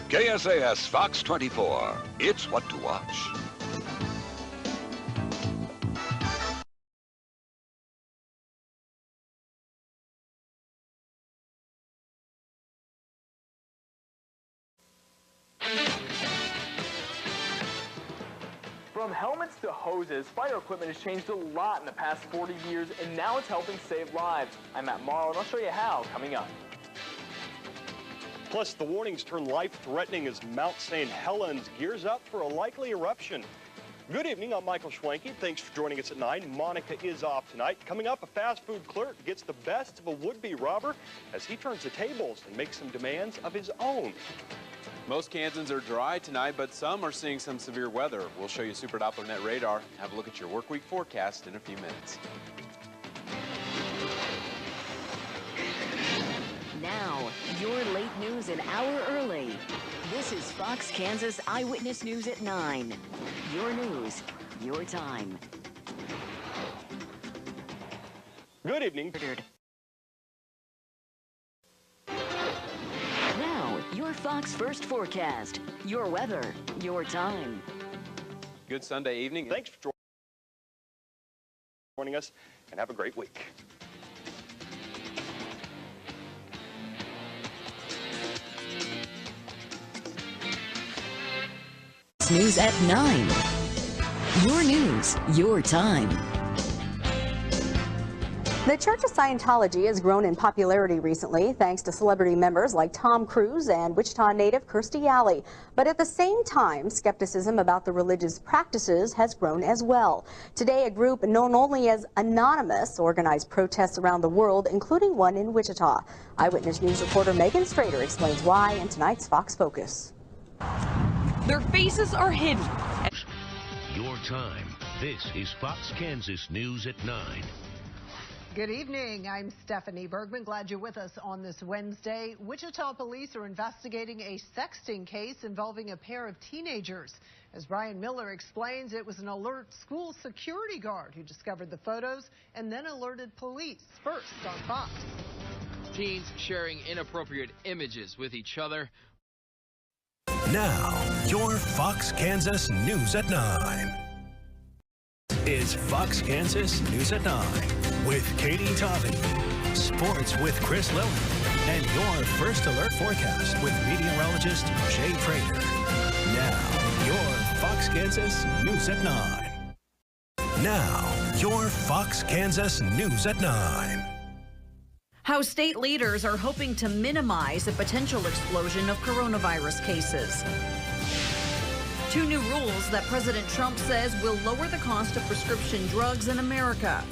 KSAS Fox 24. It's what to watch. From helmets to hoses, fire equipment has changed a lot in the past 40 years, and now it's helping save lives. I'm Matt Morrow, and I'll show you how coming up. Plus, the warnings turn life-threatening as Mount St. Helens gears up for a likely eruption. Good evening, I'm Michael Schwenke. Thanks for joining us at 9. Monica is off tonight. Coming up, a fast food clerk gets the best of a would-be robber as he turns the tables and makes some demands of his own. Most Kansans are dry tonight, but some are seeing some severe weather. We'll show you Super Doppler Net radar. Have a look at your work week forecast in a few minutes. Now, your late news an hour early. This is Fox Kansas Eyewitness News at 9. Your news, your time. Good evening. Now, your Fox First forecast. Your weather, your time. Good Sunday evening. Thanks for joining us, and have a great week. News at 9. Your news, your time. The Church of Scientology has grown in popularity recently thanks to celebrity members like Tom Cruise and Wichita native Kirstie Alley. But at the same time, skepticism about the religious practices has grown as well. Today, a group known only as Anonymous organized protests around the world, including one in Wichita. Eyewitness News reporter Megan Strader explains why in tonight's Fox Focus. Their faces are hidden. Your time. This is Fox Kansas News at 9. Good evening. I'm Stephanie Bergman. Glad you're with us on this Wednesday. Wichita police are investigating a sexting case involving a pair of teenagers. As Brian Miller explains, it was an alert school security guard who discovered the photos and then alerted police. First on Fox. Teens sharing inappropriate images with each other. Now, your Fox Kansas News at 9 is Fox Kansas News at 9 with Katie Taubman, sports with Chris Lilly, and your first alert forecast with meteorologist Jay Prater. Now, your Fox Kansas News at 9. Now, your Fox Kansas News at 9. How state leaders are hoping to minimize a potential explosion of coronavirus cases. 2 new rules that President Trump says will lower the cost of prescription drugs in America.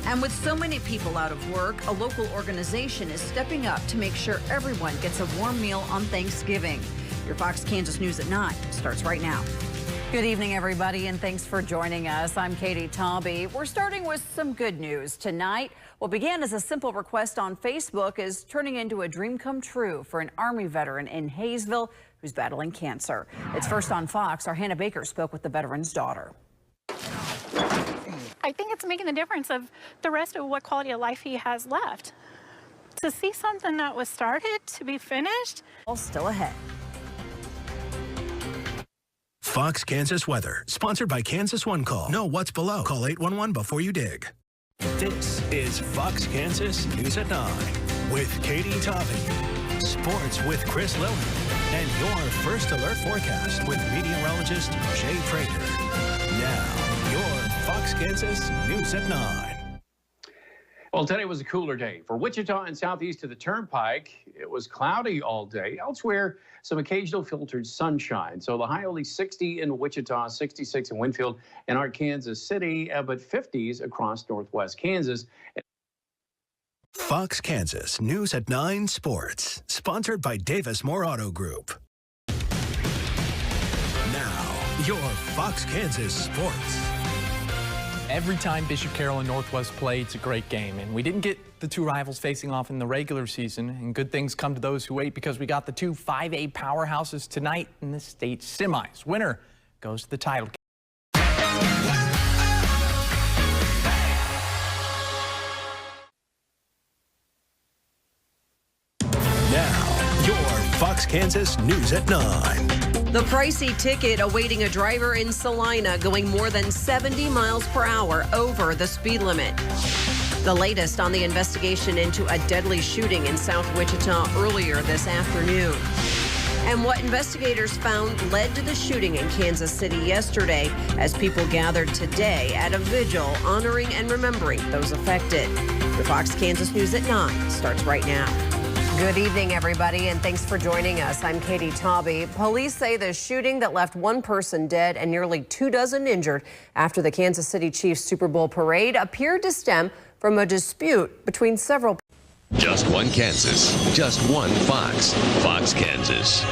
And with so many people out of work, a local organization is stepping up to make sure everyone gets a warm meal on Thanksgiving. Your Fox Kansas News at 9 starts right now. Good evening, everybody, and thanks for joining us. I'm Katie Taubman. We're starting with some good news tonight. What began as a simple request on Facebook is turning into a dream come true for an Army veteran in Hayesville who's battling cancer. It's first on Fox. Our Hannah Baker spoke with the veteran's daughter. I think it's making the difference of the rest of what quality of life he has left. To see something that was started to be finished. All still ahead. Fox Kansas weather, sponsored by Kansas One Call. Know what's below. Call 811 before you dig. This is Fox Kansas News at 9 with Katie Taubman, sports with Chris Lilly, and your first alert forecast with meteorologist Jay Prater. Now, your Fox Kansas News at 9. Well, today was a cooler day. For Wichita and southeast of the Turnpike, it was cloudy all day. Elsewhere, some occasional filtered sunshine. So the high only 60 in Wichita, 66 in Winfield and our Kansas City, but 50s across northwest Kansas. Fox Kansas News at 9 Sports, sponsored by Davis Moore Auto Group. Now, your Fox Kansas Sports. Every time Bishop Carroll and Northwest play, it's a great game. And we didn't get the 2 rivals facing off in the regular season. And good things come to those who wait because we got the 2 5A powerhouses tonight in the state semis. Winner goes to the title. Now, your Fox Kansas News at 9. The pricey ticket awaiting a driver in Salina going more than 70 miles per hour over the speed limit. The latest on the investigation into a deadly shooting in South Wichita earlier this afternoon. And what investigators found led to the shooting in Kansas City yesterday as people gathered today at a vigil honoring and remembering those affected. Your Fox Kansas News at 9 starts right now. Good evening, everybody, and thanks for joining us. I'm Katie Taube. Police say the shooting that left one person dead and nearly 24 injured after the Kansas City Chiefs Super Bowl parade appeared to stem from a dispute between several. Just one Kansas, just one Fox. Fox Kansas.